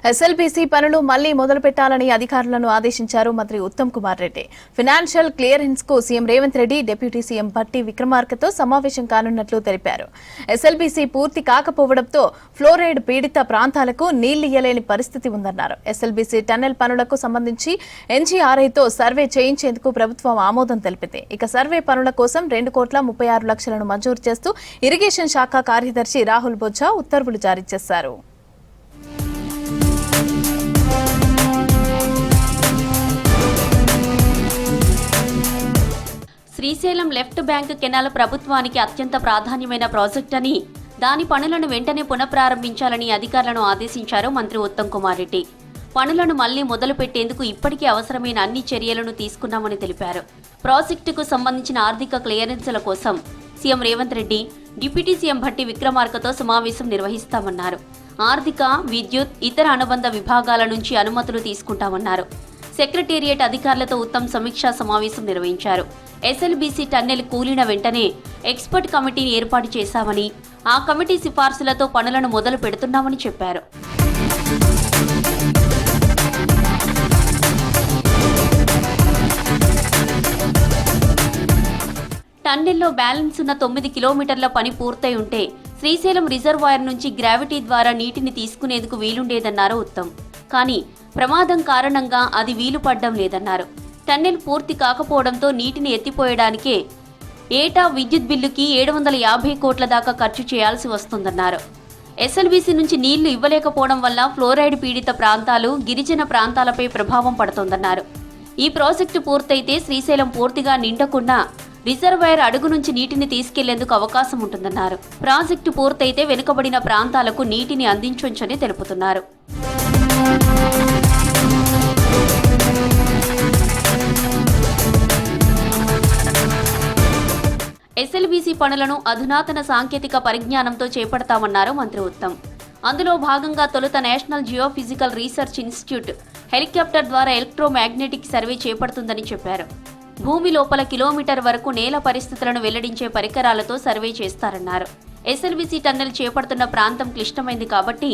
SLBC పనులు మళ్లీ మొదలు పెట్టాలని అధికారులను ఆదేశించారు మంత్రి ఉత్తమ్ కుమార్ రెడ్డి. ఫైనాన్షియల్ క్లియరెన్స్ కు CM Revanth Reddy deputy CM Bhatti విక్రమార్కతో సమావేశం కానున్నట్లు తెలిపారు. ఎస్ఎల్బీసీ పూర్తి కాకపోవడంతో ఫ్లోరైడ్ పీడిత ప్రాంతాలకు నీళ్లియ్యలేని పరిస్థితి ఉందన్నారు. ఎస్ఎల్బీసీ టన్నెల్ పనులకు సంబంధించి ఎన్జీఆర్ఐతో సర్వే చేయించేందుకు ప్రభుత్వం ఆమోదం తెలిపింది. ఇక సర్వే పనుల కోసం 2,36,00,000 మంజూరు చేస్తూ ఇరిగేషన్ శాఖ కార్యదర్శి రాహుల్ బొజ్జా ఉత్తర్వులు జారీ చేశారు. శ్రీశైలం లెఫ్ట్ బ్యాంక్ కెనాల్ ప్రభుత్వానికి అత్యంత ప్రాధాన్యమైన ప్రాజెక్ట్ అని, దాని పనులను వెంటనే పునఃప్రారంభించాలని అధికారులను ఆదేశించారు మంత్రి ఉత్తమ్ కుమార్ రెడ్డి. పనులను మళ్లీ మొదలు పెట్టేందుకు ఇప్పటికే అవసరమైన అన్ని చర్యలను తీసుకున్నామని తెలిపారు. ప్రాజెక్టుకు సంబంధించిన ఆర్థిక క్లియరెన్స్ల కోసం CM Revanth Reddy deputy CM Bhatti విక్రమార్కతో సమావేశం నిర్వహిస్తామన్నారు. ఆర్థిక, విద్యుత్, ఇతర అనుబంధ విభాగాల నుంచి అనుమతులు తీసుకుంటామన్నారు. సెక్రటేరియట్ అధికారులతో ఉత్తమ్ సమీక్షా సమావేశం నిర్వహించారు. ఎస్ఎల్బీసీ టన్నెల్ కూలిన వెంటనే ఎక్స్పర్ట్ కమిటీని ఏర్పాటు చేశామని, ఆ కమిటీ సిఫార్సులతో పనులను మొదలు పెడుతున్నామని చెప్పారు. టన్నెల్లో బ్యాలెన్స్ ఉన్న 9 కిలోమీటర్ల పని పూర్తయి ఉంటే శ్రీశైలం రిజర్వాయర్ నుంచి గ్రావిటీ ద్వారా నీటిని తీసుకునేందుకు వీలుండేదన్నారు ఉత్తమ్. కానీ ప్రమాదం కారణంగా అది వీలు పడ్డం లేదన్నారు. టన్నెల్ పూర్తి కాకపోవడంతో నీటిని ఎత్తిపోయడానికే ఏటా విద్యుత్ బిల్లుకి 750 కోట్ల దాకా ఖర్చు చేయాల్సి వస్తుందన్నారు. ఎస్ఎల్బీసీ నుంచి నీళ్లు ఇవ్వలేకపోవడం వల్ల ఫ్లోరైడ్ పీడిత ప్రాంతాలు, గిరిజన ప్రాంతాలపై ప్రభావం పడుతోందన్నారు. ఈ ప్రాజెక్టు పూర్తయితే శ్రీశైలం పూర్తిగా నిండకుండా రిజర్వాయర్ అడుగు నుంచి నీటిని తీసుకెళ్లేందుకు అవకాశం ఉంటుందన్నారు. ప్రాజెక్టు పూర్తయితే వెనుకబడిన ప్రాంతాలకు నీటిని అందించొచ్చని తెలుపుతున్నారు. ఎస్ఎల్బీసీ పనులను అధునాతన సాంకేతిక పరిజ్ఞానంతో చేపడతామన్నారు మంత్రి ఉత్తమ్. అందులో భాగంగా తొలుత national geophysical research institute helicopter ద్వారా ఎలక్ట్రోమాగ్నెటిక్ సర్వే చేపడుతుందని చెప్పారు. భూమి లోపల కిలోమీటర్ వరకు నేల పరిస్థితులను వెల్లడించే పరికరాలతో సర్వే చేస్తారన్నారు. ఎస్ఎల్బీసీ టన్నెల్ చేపడుతున్న ప్రాంతం క్లిష్టమైంది కాబట్టి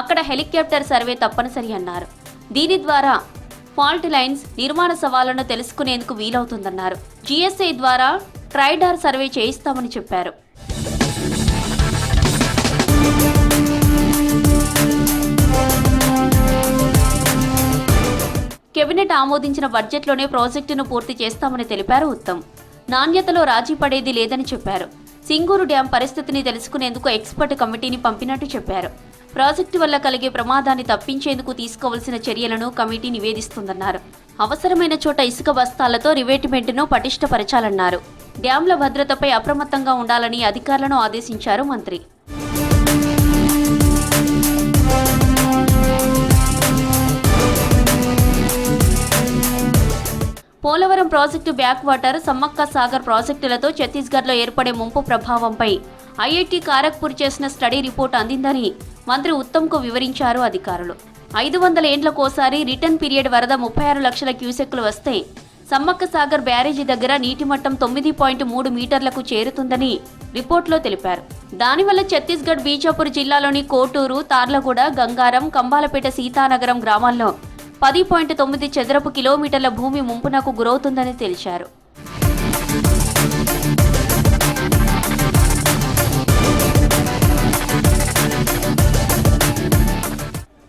అక్కడ హెలికాప్టర్ సర్వే తప్పనిసరి అన్నారు. దీని ద్వారా ఫాల్ట్ లైన్స్, నిర్మాణ సవాళ్లను తెలుసుకునేందుకు వీలవుతుందన్నారు. జీఎస్ఐ ద్వారా ట్రైడార్ సర్వే చేయిస్తామని చెప్పారు. కేబినెట్ ఆమోదించిన బడ్జెట్లోనే ప్రాజెక్టును పూర్తి చేస్తామని తెలిపారు ఉత్తమ్. నాణ్యతలో రాజీ పడేది లేదని చెప్పారు. సింగూరు డ్యాం పరిస్థితిని తెలుసుకునేందుకు ఎక్స్పర్ట్ కమిటీని పంపినట్టు చెప్పారు. ప్రాజెక్టు వల్ల కలిగే ప్రమాదాన్ని తప్పించేందుకు తీసుకోవాల్సిన చర్యలను కమిటీ నివేదిస్తుందన్నారు. అవసరమైన చోట ఇసుక బస్తాలతో రివేట్మెంట్ను పటిష్టపరచాలన్నారు. డ్యాంల భద్రతపై అప్రమత్తంగా ఉండాలని అధికారులను ఆదేశించారు మంత్రి. Polavaram project back water, Sammakka Sagar ప్రాజెక్టులతో ఛత్తీస్గఢ్లో ఏర్పడే ముంపు ప్రభావంపై ఐఐటి కారక్పూర్ చేసిన స్టడీ రిపోర్ట్ అందిందని మంత్రి ఉత్తమ్కు వివరించారు అధికారులు. 500 ఏండ్లకోసారి రిటర్న్ పీరియడ్ వరద 36 లక్షల క్యూసెక్కులు వస్తే సమ్మక్క సాగర్ బ్యారేజీ దగ్గర నీటి మట్టం 9.3 మీటర్లకు చేరుతుందని రిపోర్టులో తెలిపారు. దానివల్ల ఛత్తీస్గఢ్ బీజాపూర్ జిల్లాలోని కోటూరు, తార్లగూడ, గంగారం, కంబాలపేట, సీతానగరం గ్రామాల్లో 10.9 చదరపు కిలోమీటర్ల భూమి ముంపునకు గురవుతుందని తెలిపారు.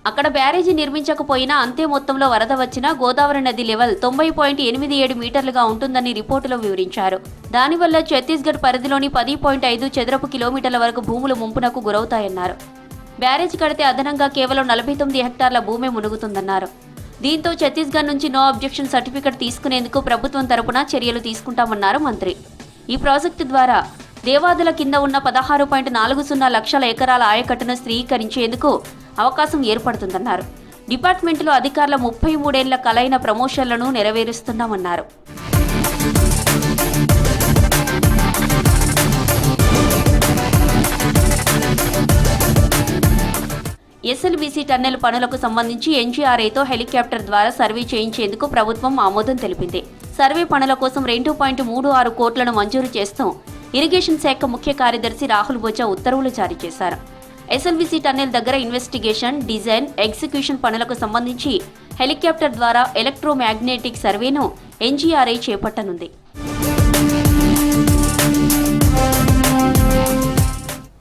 అక్కడ బ్యారేజీ నిర్మించకపోయినా అంతే మొత్తంలో వరద వచ్చినా గోదావరి నది లెవెల్ 90.87 మీటర్లుగా ఉంటుందని రిపోర్టులో వివరించారు. దానివల్ల ఛత్తీస్గఢ్ పరిధిలోని 10.5 చదరపు కిలోమీటర్ల వరకు భూములు ముంపునకు గురవుతాయన్నారు. బ్యారేజీ కడితే అదనంగా కేవలం 49 హెక్టార్ల భూమి మునుగుతుందన్నారు. దీంతో ఛత్తీస్గఢ్ నుంచి నో అబ్జెక్షన్ సర్టిఫికెట్ తీసుకునేందుకు ప్రభుత్వం తరపున చర్యలు తీసుకుంటామన్నారు మంత్రి. ఈ ప్రాజెక్టు ద్వారా దేవాదుల కింద ఉన్న 16.40 లక్షల ఎకరాల ఆయకట్టును స్థిరీకరించేందుకు అవకాశం ఏర్పడుతుందన్నారు. డిపార్ట్మెంట్లో అధికారుల 33 ఏళ్ల కలైన ప్రమోషన్లను నెరవేరుస్తున్నామన్నారు. ఎస్ఎల్బీసీ టన్నెల్ పనులకు సంబంధించి ఎన్జీఆర్ఐతో హెలికాప్టర్ ద్వారా సర్వే చేయించేందుకు ప్రభుత్వం ఆమోదం తెలిపింది. సర్వే పనుల కోసం 2.36 కోట్లను మంజూరు చేస్తూ ఇరిగేషన్ శాఖ ముఖ్య కార్యదర్శి రాహుల్ బొజ్జా ఉత్తర్వులు జారీ చేశారు. ఎస్ఎల్బీసీ టన్నెల్ దగ్గర ఇన్వెస్టిగేషన్, డిజైన్, ఎగ్జిక్యూషన్ పనులకు సంబంధించి హెలికాప్టర్ ద్వారా ఎలక్ట్రోమాగ్నెటిక్ సర్వేను ఎన్జీఆర్ఐ చేపట్టనుంది.